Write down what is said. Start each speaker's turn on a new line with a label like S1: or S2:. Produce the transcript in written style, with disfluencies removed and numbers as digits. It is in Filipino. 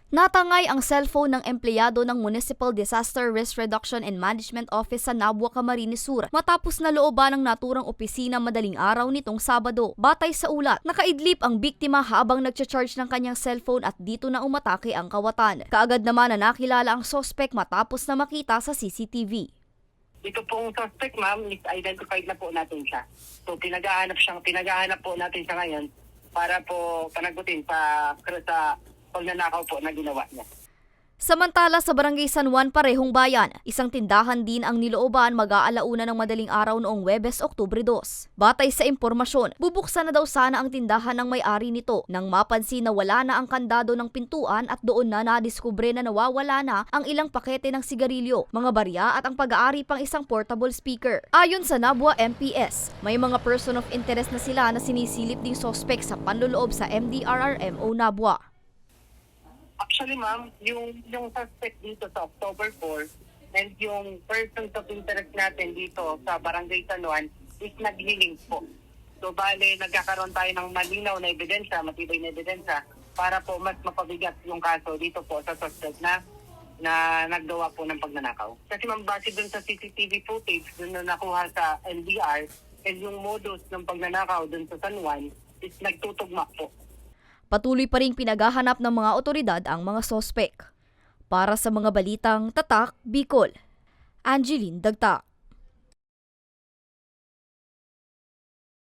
S1: Natangay ang cellphone ng empleyado ng Municipal Disaster Risk Reduction and Management Office sa Nabua, Camarines Sur matapos na looban ng naturang opisina madaling araw nitong Sabado. Batay sa ulat, nakaidlip ang biktima habang nagcha-charge ng kanyang cellphone at dito na umatake ang kawatan. Kaagad naman na nakilala ang sospek matapos na makita sa CCTV.
S2: Ito pong suspect, ma'am, is identified na po natin siya. So pinagahanap po natin siya ngayon para po panagutin sa pagnanakaw po na ginawa niya.
S1: Samantala sa Barangay San Juan, Parehong Bayan, isang tindahan din ang nilooban mag-aalauna ng madaling araw noong Huwebes, Oktubre 2. Batay sa impormasyon, bubuksan na daw sana ang tindahan ng may-ari nito nang mapansin na wala na ang kandado ng pintuan at doon na nadiskubre na nawawala na ang ilang pakete ng sigarilyo, mga barya at ang pag-aari pang isang portable speaker. Ayon sa Nabua MPS, may mga person of interest na sila na sinisilip ding sospek sa panloloob sa MDRRMO Nabua.
S2: Actually, ma'am, yung suspect dito sa October 4 and yung persons of interest natin dito sa Barangay San Juan is nag-link po. So, bale, nagkakaroon tayo ng malinaw na ebidensya, matibay na ebidensya para po mas mapabigat yung kaso dito po sa suspect na naggawa po ng pagnanakaw. Kasi ma'am, base dun sa CCTV footage dun na nakuha sa NBR and yung modus ng pagnanakaw dun sa San Juan is nagtutugma po.
S1: Patuloy pa ring pinaghahanap ng mga otoridad ang mga sospek. Para sa mga balitang Tatak, Bicol, Angeline Dagta.